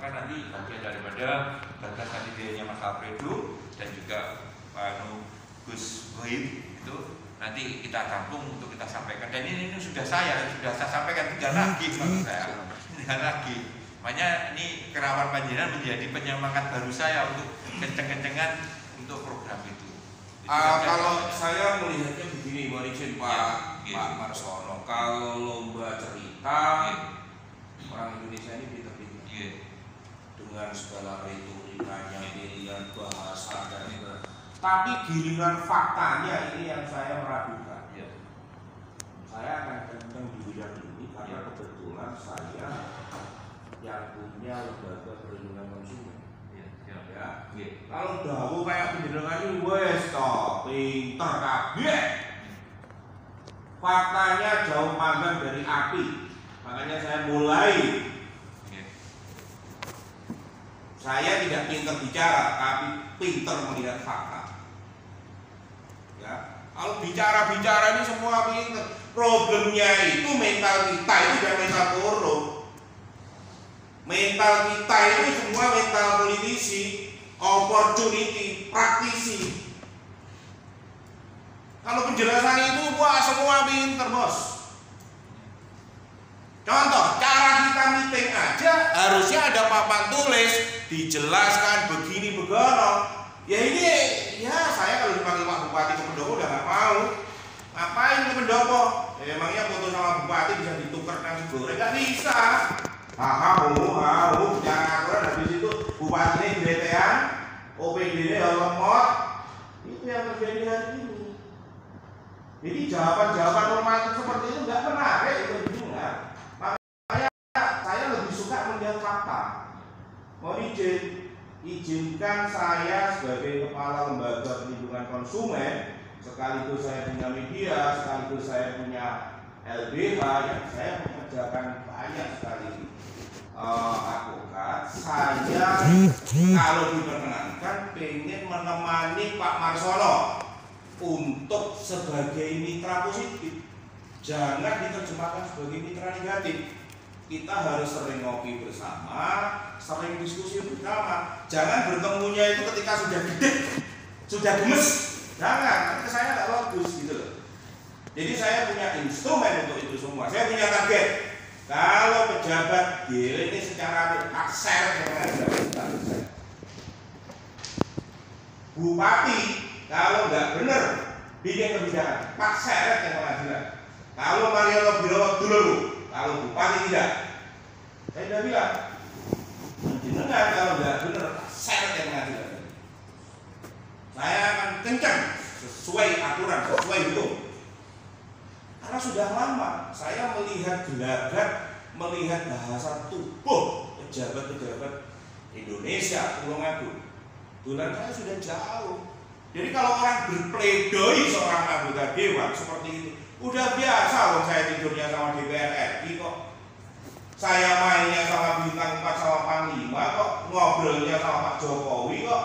sampaikan nanti bagian daripada gagasan idenya Mas Alfredo dan juga Pak Gus Goib itu nanti kita tampung untuk kita sampaikan. Dan ini sudah saya sampaikan, tinggal lagi maksud saya, tinggal lagi. Makanya ini Kerawan Panjenengan menjadi penyemangat baru saya untuk kenceng-kencengan untuk program itu. Kalau saya melihatnya begini, mohon izin Pak Marsono, kalau lomba cerita orang Indonesia ini pinter-pinter dengan segala retorikanya, pilihan bahasa dan sebagainya. Tapi giliran faktanya ini yang saya meragukan. Saya akan kenceng di bidang ini karena kebetulan saya yang punya lembaga perlindungan konsumen. Kalau dahulu kayak penjenengan ini wes toh pinter kabeh. Faktanya jauh panggang dari api. Makanya saya mulai. Saya tidak pinter bicara, tapi pinter melihat fakta. Ya, kalau bicara-bicara ini semua pinter. Problemnya itu mental kita itu sudah mental korup. Mental kita itu semua mental politisi, opportunity, praktisi. Kalau penjelasan itu wah semua pinter bos. Contoh, cara kita meeting aja harusnya ada papan tulis, dijelaskan begini begono. Ya ini, ya saya kalau dipanggil Pak Bupati ke Pendopo udah nggak mau. Ngapain ke Pendopo? Ya, emangnya foto sama Bupati bisa ditukar nasi goreng? Nggak bisa. Mau jangan aturan habis itu Bupati ini diletean, OPD-nya ya lemot. Itu yang terjadi hari ini. Jadi jawaban-jawaban normatif seperti itu nggak menarik untuk didengar. Makanya saya lebih suka melihat fakta. Mohon izinkan saya sebagai kepala lembaga perlindungan konsumen, sekaligus saya punya media, sekaligus saya punya LBH yang saya mengerjakan banyak sekali advokat. Saya kalau diperkenankan pengen menemani Pak Marsono untuk sebagai mitra positif, jangan diterjemahkan sebagai mitra negatif. Kita harus sering ngopi bersama, sering diskusi bersama. Jangan bertemunya itu ketika sudah gede, sudah gemes. Jangan, nanti saya nggak bagus gitu loh. Jadi saya punya instrumen untuk itu semua. Saya punya target. Kalau pejabat deal ini secara akser Bupati kalau nggak benar bikin kebijakan, Pak seret yang pengadilan. Kalau Mario Biro dulu, kalau Bupati tidak, saya sudah bilang, jenengan kalau nggak benar, seret yang pengadilan. Saya akan kencang sesuai aturan, sesuai hukum. Karena sudah lama saya melihat gelagat, melihat bahasa tubuh pejabat-pejabat Indonesia, Tulungagung. Bulan saya sudah jauh. Jadi kalau orang berpledoi seorang anggota dewan seperti itu, udah biasa loh saya tidurnya sama DPR RI kok. Saya mainnya sama bintang 4 sama Panglima kok, ngobrolnya sama Pak Jokowi kok.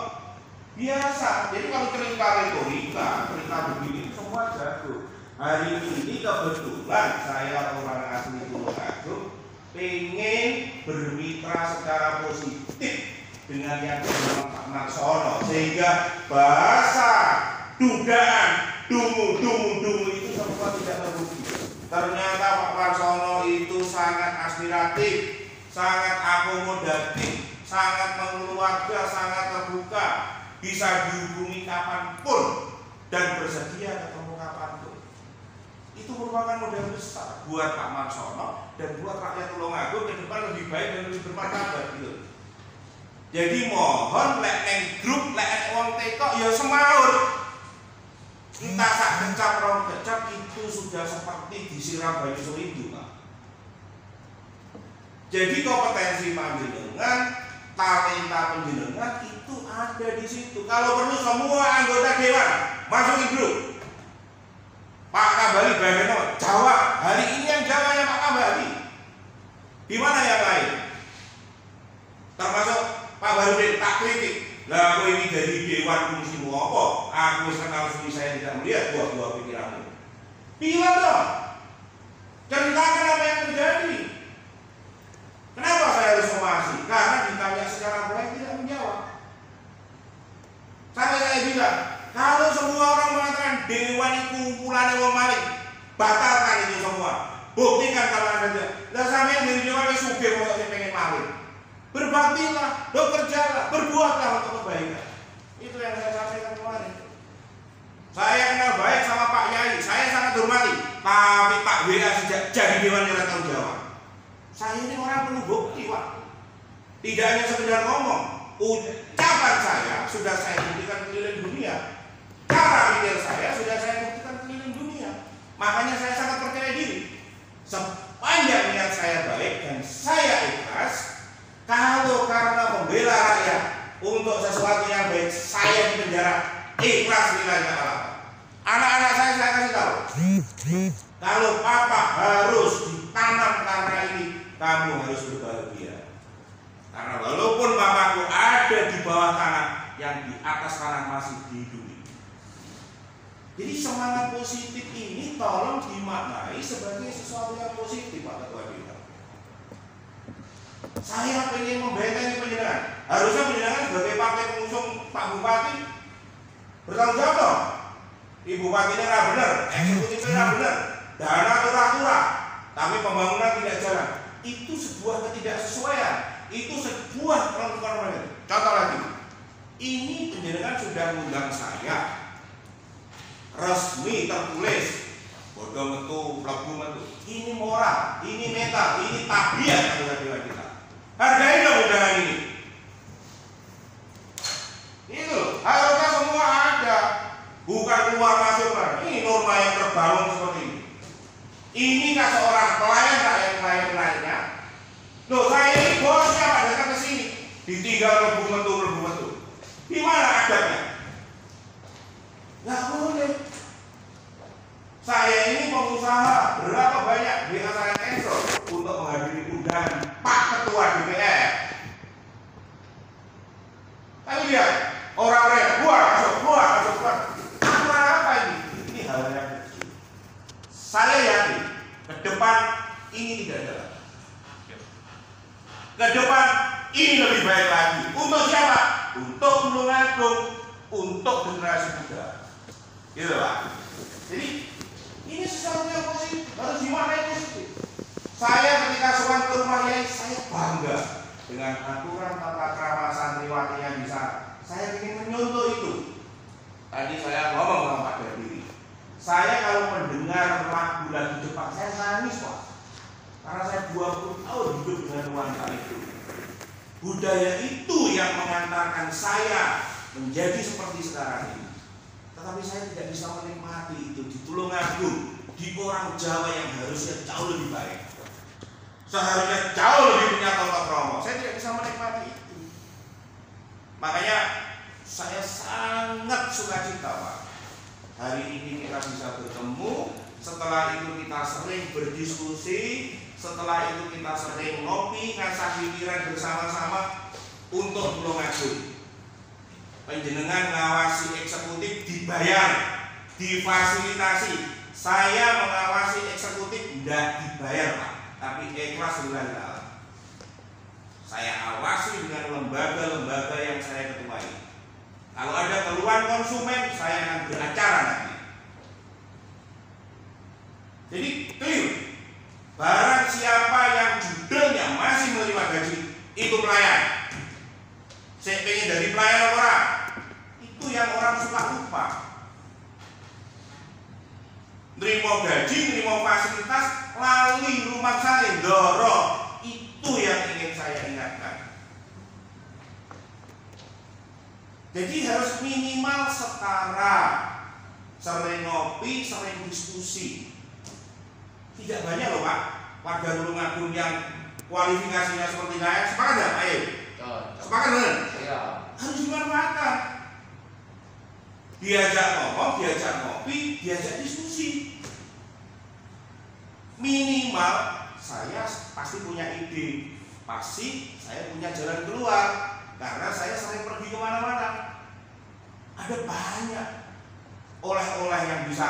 Biasa. Jadi kalau cerita retorika, cerita begini semua jago. Hari ini kebetulan saya orang asli Tulungagung pengen bermitra secara positif dengan yang bernama Pak Marsono, sehingga bahasa dugaan dungu itu semua tidak terbukti. Ternyata Pak Marsono itu sangat aspiratif, sangat akomodatif, sangat mengeluarga, sangat terbuka, bisa dihubungi kapanpun dan bersedia ketemu kapanpun. Itu merupakan modal besar buat Pak Marsono dan buat rakyat Tulungagung ke depan lebih baik dan lebih bermartabat gitu. Jadi mohon lek neng grup lek wong teko ya semaur. Entah sak kecap rong kecap itu sudah seperti disiram banyu serindu, Pak. Jadi kompetensi panjenengan, talenta panjenengan itu ada di situ. Kalau perlu semua anggota dewan masukin grup. Pak Kambali bagaimana? Jawab. Hari ini yang jawabnya Pak Kambali. Di mana yang lain? Termasuk Pak Barudin tak kritik. Lah aku ini dari dewan fungsimu apa? Aku kenal suami saya tidak melihat buah-buah pikiranmu. Bilang dong. Ceritakan apa yang terjadi. Kenapa saya harus somasi? Karena ditanya alim. Berbaktilah, bekerjalah, berbuatlah untuk kebaikan. Itu yang saya sampaikan kemarin. Saya kenal baik sama Pak Yai, saya sangat hormati. Tapi Pak WA sejak jadi Dewan Nilai Tanggung Jawab. Saya ini orang penuh bukti, Pak. Tidak hanya sekedar ngomong, ucapan saya sudah saya buktikan keliling dunia. Cara pikir saya sudah saya buktikan keliling dunia. Makanya saya sangat percaya diri. Sepanjang niat saya baik dan saya ikhlas, kalau karena membela rakyat untuk sesuatu yang baik saya di penjara, ikhlas lillahi ta'ala. Anak-anak saya kasih tahu, kalau papa harus ditanam karena ini, kamu harus berbahagia. Karena walaupun papaku ada di bawah tanah, yang di atas tanah masih dihidupi. Jadi semangat positif ini tolong dimaknai sebagai sesuatu yang positif, Pak Ketua Dewan. Saya ingin membentengi penjenengan. Harusnya penjenengan sebagai partai pengusung Pak Bupati bertanggung jawab dong. Ibu Bupatinya nggak benar, eksekutifnya nggak benar, dana turah-turah, tapi pembangunan tidak jalan. Itu sebuah ketidaksesuaian. Itu sebuah konformitas. Contoh lagi, ini penjenengan sudah mengundang saya resmi tertulis, bodoh metu, pelaku metu. Ini moral, ini metal, ini tabiat anggota kita. Hargai dong undangan ini. Itu harusnya semua ada, bukan keluar masuk. Ini norma yang terbangun seperti ini. Ini kan seorang pelayan rakyat lainnya. Loh, saya ini bosnya Pak datang ke sini, ditinggal lebu metu. Gimana adabnya? Nggak boleh. Saya ini pengusaha, berapa banyak WA saya cancel untuk menghadiri undangan Pak Ketua DPR. Tapi lihat, orang-orang keluar, masuk. Aturan apa ini? Ini hal yang kecil. Saya yakin ke depan ini tidak ada. Ke depan ini lebih baik lagi. Untuk siapa? Untuk Tulungagung, untuk generasi muda. Gitu Pak. Jadi ini sesuatu yang positif, harus dimaknai positif. Saya ketika sowan ke rumah Yai, saya bangga dengan aturan tata krama santriwati yang bisa. Saya ingin menyontoh itu. Tadi saya ngomong sama Pak Diri. Saya kalau mendengar lagu Jepang, saya nangis Pak. Karena saya 20 tahun hidup dengan nuansa itu. Budaya itu yang mengantarkan saya menjadi seperti sekarang ini. Tetapi saya tidak bisa menikmati itu di Tulungagung, di orang Jawa yang harusnya jauh lebih baik. Seharusnya jauh lebih punya tata krama. Saya tidak bisa menikmati itu. Makanya saya sangat sukacita Pak. Hari ini kita bisa bertemu. Setelah itu kita sering berdiskusi. Setelah itu kita sering ngopi, ngasah pikiran bersama-sama untuk Tulungagung. Panjenengan ngawasi eksekutif dibayar, difasilitasi. Saya mengawasi eksekutif tidak dibayar Pak, tapi ikhlas lillahi ta'ala. Saya awasi dengan lembaga-lembaga yang saya ketuai. Kalau ada keluhan konsumen, saya akan beracara nanti. Jadi clear. Barang siapa yang judulnya masih menerima gaji, itu pelayan. Saya pengen dari pelayan orang. Itu yang orang suka lupa. Nerima gaji, nerima fasilitas, lali rumah saya, dorong. Itu yang ingin saya ingatkan. Jadi harus minimal setara. Sering ngopi, sering diskusi. Tidak banyak loh Pak warga Tulungagung yang kualifikasinya seperti saya. Sepakat nggak? Ayo. Sepakat nggak? Iya. Harus dimanfaatkan. Diajak ngomong, diajak ngopi, diajak diskusi. Minimal saya pasti punya ide, pasti saya punya jalan keluar karena saya sering pergi kemana-mana. Ada banyak oleh-oleh yang bisa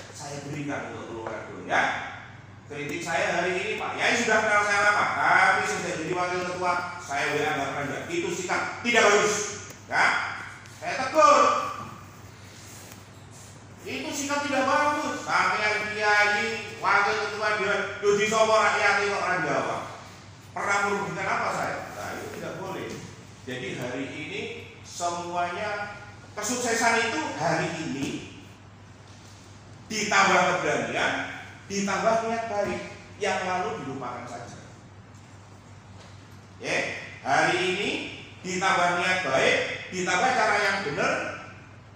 saya berikan untuk Tulungagung ya. Kritik saya hari ini Pak Yai sudah kenal saya lama, tapi sejak jadi wakil ketua saya WA nggak pernah. Itu sikap tidak bagus ya. Saya tegur. Itu sikap tidak bagus. Sampai yang kiai wakil ketua dia di sopo rakyat kok orang Jawa. pernah merugikan apa saya? Nah itu tidak boleh. Jadi hari ini semuanya kesuksesan itu hari ini ditambah keberanian, ditambah niat baik, yang lalu dilupakan saja. Ya, hari ini ditambah niat baik, ditambah cara yang benar,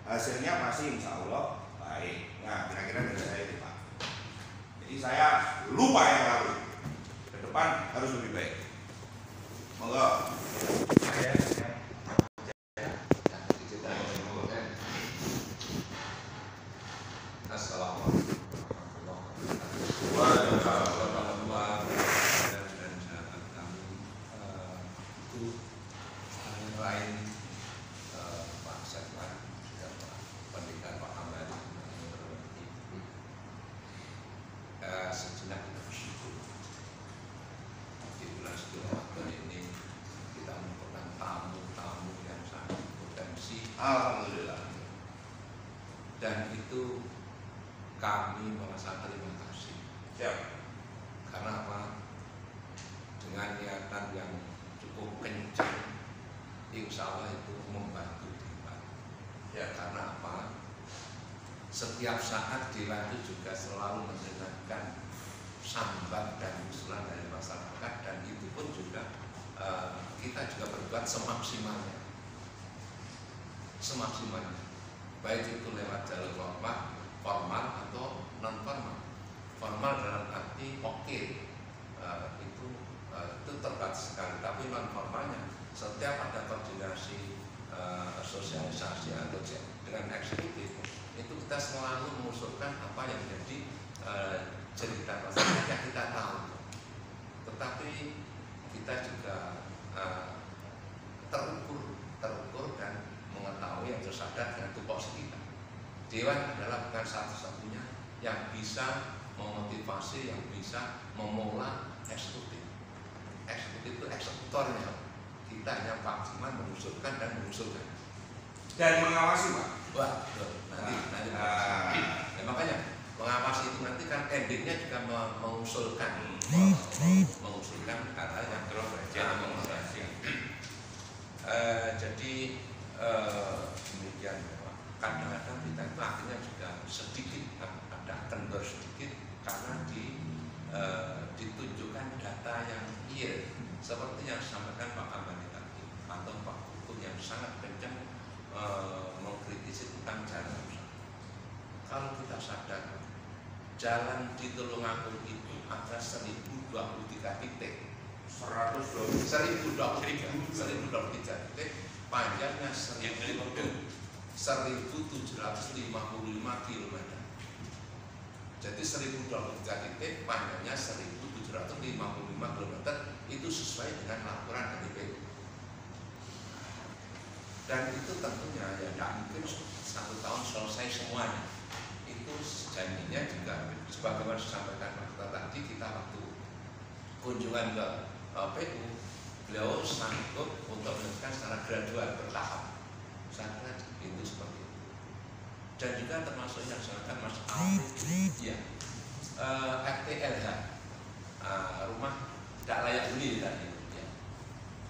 hasilnya pasti insya Allah baik. Nah, kira-kira dari saya itu Pak. Jadi saya lupa yang lalu, ke depan harus lebih baik. Monggo. Assalamualaikum warahmatullahi wabarakatuh. Dan sahabat kami itu lain Pak Sekwan juga Pak Pendekar Pak Ahmad sejenak kita bersyukur di bulan Ramadan ini kita menemukan tamu-tamu yang sangat potensi. Alhamdulillah. Dan itu kami merasa terima kasih. Siap. Karena apa? Dengan niatan yang cukup kencang, insya Allah itu membantu kita. Ya, karena apa? Setiap saat Dewan itu juga selalu mendengarkan sambat dan usulan dari masyarakat, dan itu pun juga kita juga berbuat semaksimalnya, baik itu lewat jalur formal atau non formal. Formal dalam arti itu terbatas sekali, tapi non formalnya setiap ada koordinasi sosialisasi atau dengan eksekutif itu kita selalu mengusulkan apa yang menjadi cerita masyarakat yang kita tahu, tetapi kita juga terukur dan mengetahui yang tersadar dengan tupoksi kita. Dewan adalah bukan satu-satunya yang bisa memotivasi, yang bisa memulai eksekutif. Eksekutif itu eksekutornya. Kita hanya maksimal mengusulkan dan mengusulkan. Dan mengawasi Pak. Wah, nanti. Makanya mengawasi itu nanti kan endingnya juga mengusulkan, hal-hal yang terus mengusulkan. Jadi demikian. Kadang-kadang kita itu akhirnya juga sedikit ada kendor sedikit karena ditunjukkan data yang real seperti yang disampaikan Pak Kamani tadi atau Pak Hukum yang sangat kencang mengkritisi tentang jalan. Kalau kita sadar jalan di Tulungagung itu ada 1023 titik, 1023 titik, panjangnya 1755 km. Jadi 1023 titik, panjangnya 1755 km, itu sesuai dengan laporan dari PU. Dan itu tentunya ya tidak mungkin 1 tahun selesai semuanya. Itu janjinya juga sebagaimana disampaikan Pak Ketua tadi, kita waktu kunjungan ke PU, beliau sanggup untuk melakukan secara gradual bertahap. Saya kira itu seperti itu. Dan juga termasuk yang disampaikan Mas Alfred, ya, FTLH, rumah tidak layak huni tadi. Ya.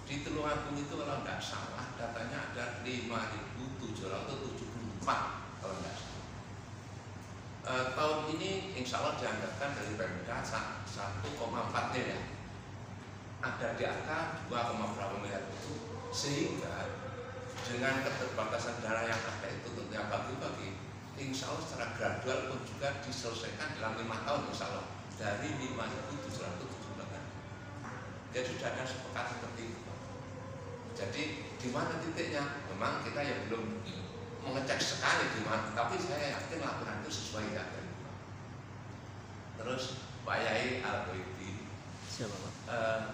Di Tulungagung itu kalau tidak salah datanya ada 5.774 kalau tidak salah. Tahun ini insya Allah dianggarkan dari Pemda 1,4 miliar. Ada di angka 2, berapa miliar itu, sehingga dengan keterbatasan dana yang ada itu tentunya bagi-bagi, insya Allah secara gradual pun juga diselesaikan dalam 5 tahun insya Allah dari 5.778. Jadi sudah ada sepakat seperti itu. Jadi di mana titiknya? Memang kita yang belum mengecek sekali di mana, tapi saya yakin laporan itu sesuai data. Terus Pak Yai Al-Goibi,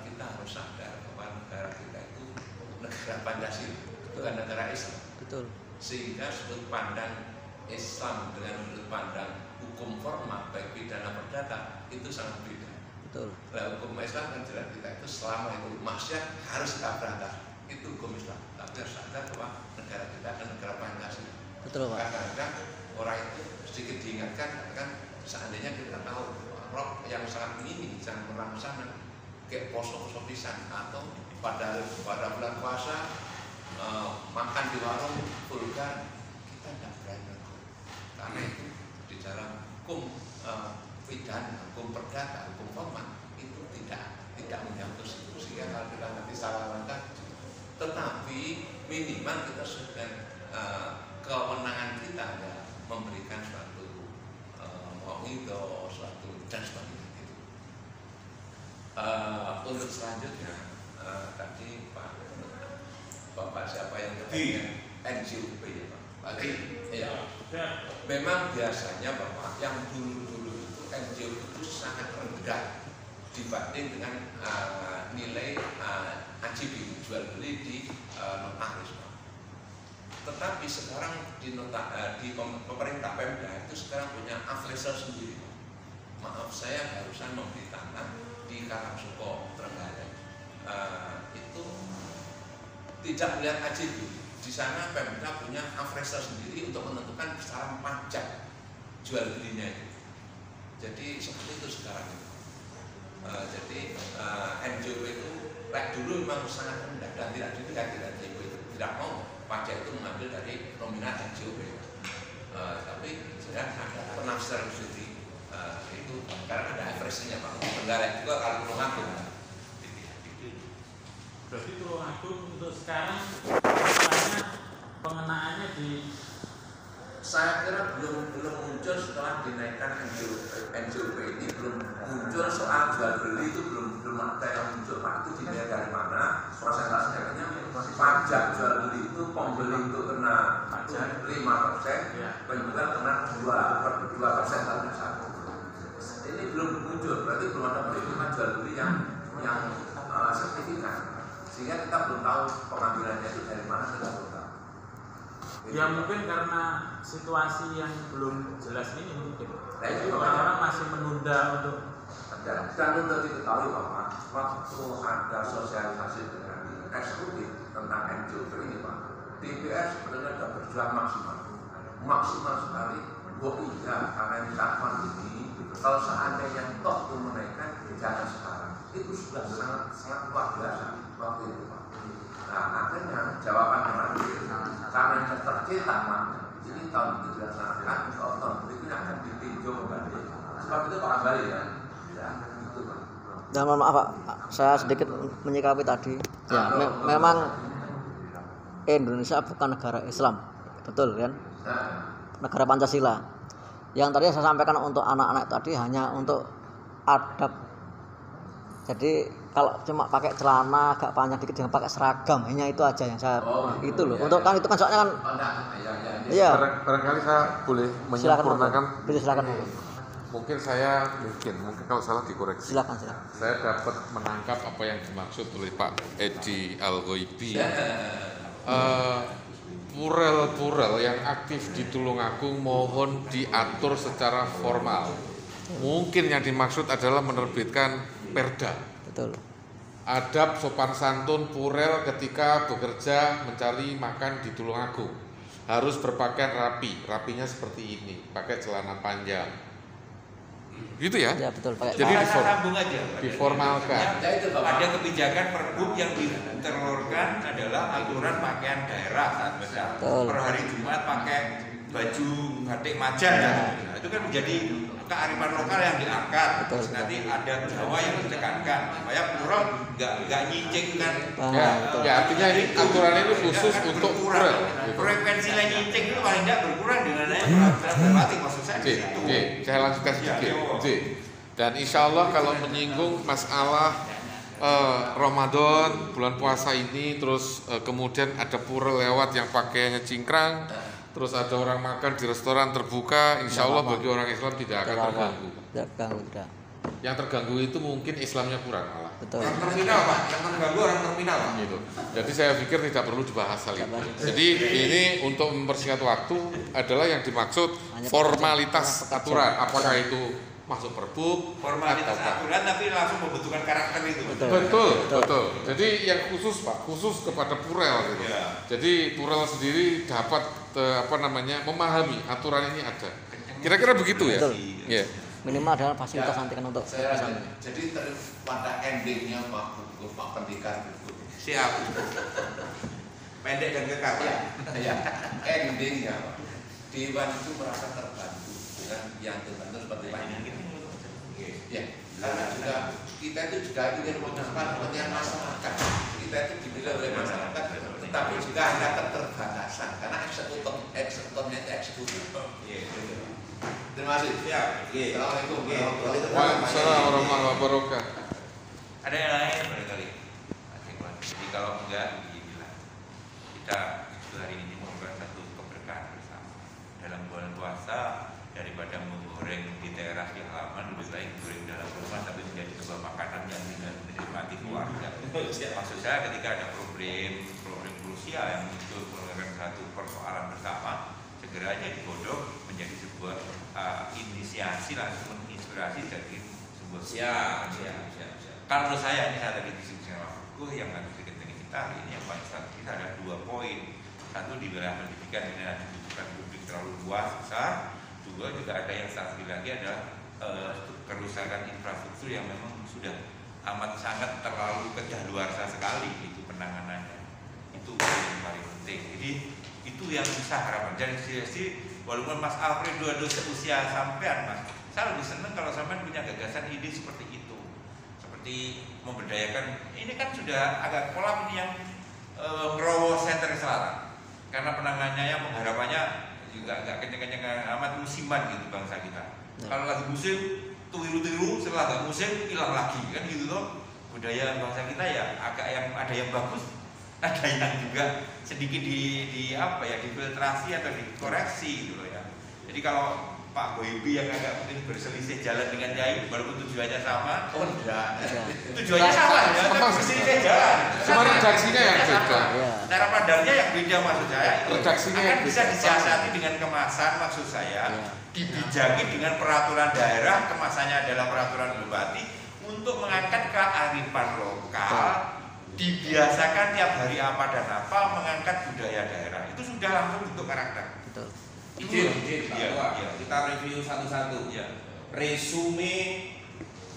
kita harus sadar bahwa negara kita itu negara Pancasila, bukan negara Islam. Betul. Sehingga sudut pandang Islam dengan sudut pandang hukum formal baik pidana perdata itu sangat beda. Betul. Nah, hukum Islam kan jelas kita itu selama itu maksiat harus kita berantas. Itu hukum Islam. Tapi harus sadar bahwa negara kita adalah negara Pancasila. Betul, Pak. Kadang-kadang orang itu sedikit diingatkan, kan seandainya kita tahu rok yang sangat minim jangan merangsang kayak poso-poso pisan, atau pada bulan puasa makan di warung vulgar, kita tidak berani. Karena itu di dalam hukum pidana, hukum perdata, hukum formal itu tidak menyangkut situ. Sehingga kalau kita nanti salah langkah, tetapi minimal kita sudah kewenangan kita ya memberikan suatu mau'idhah, suatu dan sebagainya gitu. Untuk selanjutnya tadi Bapak siapa yang bertanya? NJUP ya Pak. Iya. Memang biasanya Bapak yang dulu itu NJUP itu sangat rendah dibanding dengan nilai AJB, jual beli di notaris. Tetapi sekarang di pemerintah Pemda itu sekarang punya appraisal sendiri. Maaf, saya barusan membeli tanah di Karangsuko, Trenggalek. Itu tidak melihat AJB. Di sana Pemda punya appraisal sendiri untuk menentukan besaran pajak jual belinya itu. Jadi seperti itu sekarang. Jadi NJOP itu dulu memang sangat rendah dan tidak NJOP itu tidak mau pajak itu mengambil dari nominal NJOP. Tapi sudah ada penafsiran sendiri itu karena ada average-nya Pak. Trenggalek juga kalau Tulungagung. Berarti Tulungagung untuk sekarang pengenaannya di Saya kira belum muncul setelah dinaikkan NJOP ini, belum muncul soal jual beli itu belum ada yang muncul Pak. Itu dinilai dari mana prosentasenya? Pajak jual beli itu pembeli itu kena 5%, penjual kena 2% saja satu. Ini belum muncul, berarti belum ada perhitungan jual beli yang signifikan. Sehingga kita belum tahu pengambilannya itu dari mana, kita belum tahu. ya mungkin karena situasi yang belum jelas ini mungkin orang-orang masih menunda untuk dan untuk diketahui Pak, waktu ada sosialisasi dengan eksekutif tentang NJOP ini Pak, DPR sebenarnya sudah berjuang maksimal sekali. Iya, karena ini kapan ini, kalau seandainya toh itu menaikkan, jangan sekarang. Itu sudah sangat luar biasa waktu itu Pak. Nah, akhirnya jawaban nanti karena tercetak Pak, ini tahun itu dilaksanakan, tahun berikutnya akan ditinjau kembali. Sebab itu Pak Ambali ya. Itu Pak. Dan mohon maaf Pak, saya sedikit menyikapi tadi. Ya, memang Indonesia bukan negara Islam, betul kan? Negara Pancasila. Yang tadi saya sampaikan untuk anak-anak tadi hanya untuk adab. Jadi kalau cuma pakai celana agak panjang dikit jangan pakai seragam, hanya itu aja yang saya itu loh. Untuk kan itu kan soalnya kan iya. Barangkali saya boleh menyempurnakan. Silakan. Mungkin kalau salah dikoreksi. Silakan. Saya dapat menangkap apa yang dimaksud oleh Pak Edi Al-Ghaibi. Purel yang aktif di Tulungagung mohon diatur secara formal. Mungkin yang dimaksud adalah menerbitkan perda. Betul. Adab sopan santun purel ketika bekerja mencari makan di Tulungagung harus berpakaian rapi. Rapinya seperti ini, pakai celana panjang. Gitu ya? Ya betul. Jadi sambung aja. diformalkan. Ada kebijakan Pergub yang ditelurkan adalah aturan pakaian daerah saat besar. Per hari Jumat pakai baju batik Majan. Nah, itu kan menjadi kearifan lokal yang diangkat. Terus nanti ada Jawa yang ditekankan supaya plural nggak nyicing kan. Ya artinya ini aturan ini khusus untuk plural. Frekuensi nyicing itu paling tidak berkurang dengan peraturan batik maksud saya. Saya lanjutkan sedikit. Dan insya Allah kalau menyinggung masalah Ramadan bulan puasa ini, terus kemudian ada pura lewat yang pakainya cingkrang, terus ada orang makan di restoran terbuka, insya Allah bagi orang Islam tidak akan terganggu. Tidak. Yang terganggu itu mungkin Islamnya kurang malah. Betul. Orang terminal Pak, yang terganggu orang terminal Pak. Gitu. Jadi saya pikir tidak perlu dibahas hal itu. Jadi ini untuk mempersingkat waktu adalah yang dimaksud formalitas aturan. Apakah itu masuk Pergub, formalitas aturan tapi langsung membutuhkan karakter itu. Betul. Jadi yang khusus Pak, khusus kepada purel gitu. Ya. Jadi purel sendiri dapat memahami aturan ini ada. Kira-kira begitu ya. Betul. Ya. minimal adalah fasilitas Ya, antikan untuk saya pesan. jadi pada endingnya Pak Pendekar itu Siap. Pendek dan kekar. ya, ya endingnya Pak, Dewan itu merasa terbantu dengan yang terbantu seperti Pak ya, karena juga kita itu juga ingin mencapai kepentingan masyarakat. Kita itu dipilih oleh masyarakat, tetapi juga ada keterbatasan karena eksekutornya itu eksekutif. Terima kasih. Siap. Assalamualaikum. Waalaikumsalam warahmatullahi wabarakatuh. Ada yang lain barangkali? Jadi kalau enggak, dibilang kita itu hari ini membuat satu keberkahan bersama dalam bulan puasa, daripada menggoreng di teras di halaman, lebih baik goreng dalam rumah tapi menjadi sebuah makanan yang tidak dinikmati keluarga. Maksud saya ketika ada problem krusial yang muncul merupakan satu persoalan bersama, segera aja digodok menjadi sebuah inisiasi langsung menginspirasi dari sebuah Siap. Kalau menurut saya ini saya tadi diskusi sama aku yang harus diketahui kita hari ini yang paling strategis ada 2 poin. Satu di wilayah pendidikan ini ada dibutuhkan publik terlalu luas besar. 2 juga ada yang strategis lagi adalah kerusakan infrastruktur yang memang sudah amat sangat terlalu kedaluarsa sekali itu penanganannya. Itu yang paling penting. Jadi itu yang bisa harapan. Jadi walaupun Mas Alfredo ada seusia sampean Mas, saya lebih senang kalau sampean punya gagasan ide seperti itu. Seperti memberdayakan, ini kan sudah agak kolam ini yang ngerowo center selatan. Karena penanganannya pengharapannya juga agak kenceng-kenceng amat musiman gitu bangsa kita. Kalau lagi musim tiru-tiru, setelah agak musim hilang lagi kan gitu loh. Budaya bangsa kita ya agak yang ada yang bagus, ada yang juga sedikit difiltrasi atau dikoreksi gitu loh ya. Jadi kalau Pak Boybi yang agak mungkin berselisih jalan dengan Yai, walaupun tujuannya sama. Oh enggak. Tujuannya sama ya, tapi berselisih jalan. Cuma redaksinya yang beda. Cara pandangnya yang beda maksud saya. Redaksinya Akan yang bisa beda. disiasati dengan kemasan maksud saya. Dibijaki dengan peraturan daerah, kemasannya adalah peraturan bupati untuk mengangkat kearifan lokal. Dibiasakan tiap hari apa dan apa mengangkat budaya daerah. Itu sudah langsung bentuk karakter. Betul. Izin, Pak Iya, Tua. iya. Kita review satu-satu. Ya. Resume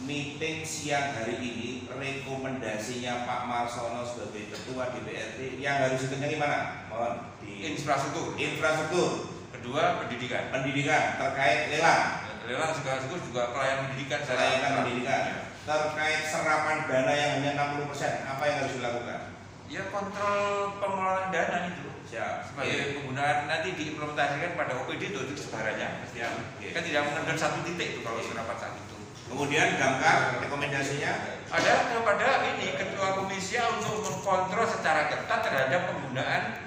meeting siang hari ini, rekomendasinya Pak Marsono sebagai Ketua DPRD yang harus dikenyangi mana? Mohon di infrastruktur. Kedua pendidikan. Pendidikan terkait lelang, Lelang sekaligus juga pelayanan pendidikan. pelayanan pendidikan. Ya. Terkait serapan dana yang hanya 60%, apa yang harus dilakukan? Ya kontrol pengelolaan dana itu. Siap. Sebagai penggunaan nanti diimplementasikan pada OPD itu sebarannya. Kan tidak mengendor satu titik itu kalau serapan saat itu. Kemudian damkar rekomendasinya Ada kepada ini ketua komisi untuk mengkontrol secara ketat terhadap penggunaan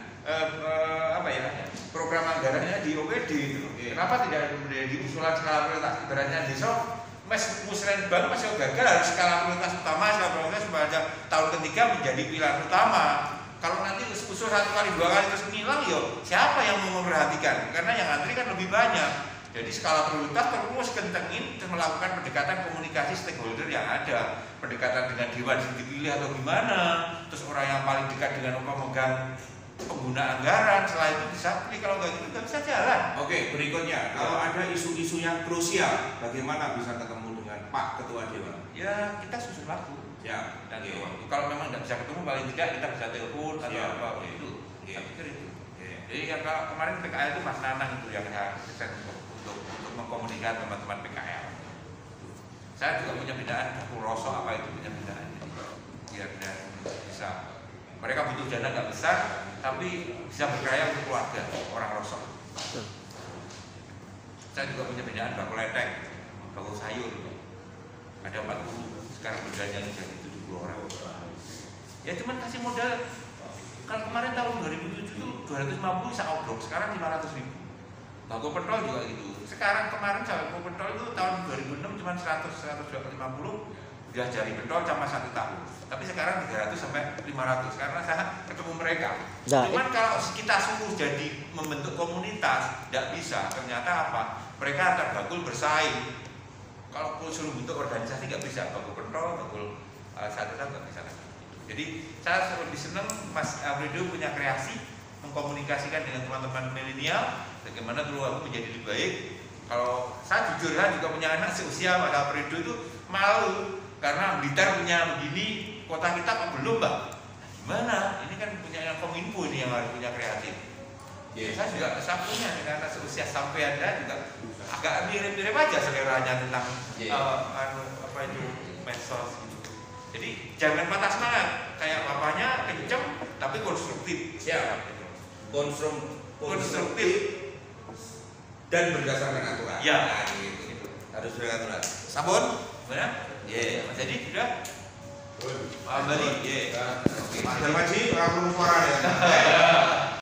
program anggarannya di OPD itu. Kenapa tidak di usulan skala prioritas? Ibaratnya desa musren baru masih gagal harus skala prioritas utama, skala prioritas pada tahun ketiga menjadi pilar utama. Kalau nanti usul 1 kali 2 kali terus ngilang, yo siapa yang mau memperhatikan? Karena yang antri kan lebih banyak. Jadi skala prioritas terus kentengin dan melakukan pendekatan komunikasi stakeholder yang ada, pendekatan dengan dewan yang dipilih atau gimana, terus orang yang paling dekat dengan pemegang pengguna anggaran, setelah itu bisa pilih. Kalau nggak gitu nggak bisa jalan. Oke, berikutnya kalau ada isu-isu yang krusial, bagaimana bisa ketemu dengan Pak Ketua Dewan? Ya kita susun waktu. Ya, Dan kalau memang nggak bisa ketemu, paling tidak kita bisa telepon atau Iya. apa itu. Saya pikir itu. Jadi yang kemarin PKL itu Mas Nanang itu yang saya kesan untuk mengkomunikasikan teman-teman PKL. Saya juga punya bidaan dapur rosok apa itu punya bidaan. Jadi benar bisa. Mereka butuh dana nggak besar, tapi bisa berkarya untuk keluarga orang rosok. Saya juga punya bidaan bakul leteng, bakul sayur. Ada 40, sekarang berdananya jadi 70 orang. Ya cuman kasih modal. Kalau kemarin tahun 2007 itu 250 bisa obrok, sekarang 500.000. Bako pentol juga gitu. Sekarang kemarin bako pentol itu tahun 2006 cuma 100-150 udah jari pentol sama 1 tahun. Tapi sekarang 300 sampai 500 karena saya ketemu mereka. Cuman kalau kita suruh jadi membentuk komunitas tidak bisa. Ternyata apa? Mereka antar bakul bersaing. Kalau suruh bentuk organisasi nggak bisa, bakul pentol, bakul satu nggak bisa. Jadi saya lebih senang Mas Alfredo punya kreasi mengkomunikasikan dengan teman-teman milenial bagaimana dulu aku menjadi lebih baik Kalau saya jujur, saya juga punya anak seusia Mas Alfredo itu malu karena Blitar punya begini, kota kita kok belum, Mbak? Gimana? Ini kan punya yang Kominfo ini yang harus punya kreatif. Saya punya dengan anak seusia sampai Anda juga agak mirip-mirip aja seleranya tentang apa itu medsos gitu. Jadi jangan patah semangat, kayak bapaknya kenceng tapi konstruktif. Siap. Konstruktif dan berdasarkan aturan. Ya. Nah, gitu. Harus berdasarkan aturan. Sabun? Gimana? Ye. Mas Edi sudah? Pak Bali? Ye. Pak Darmaji, suara ya.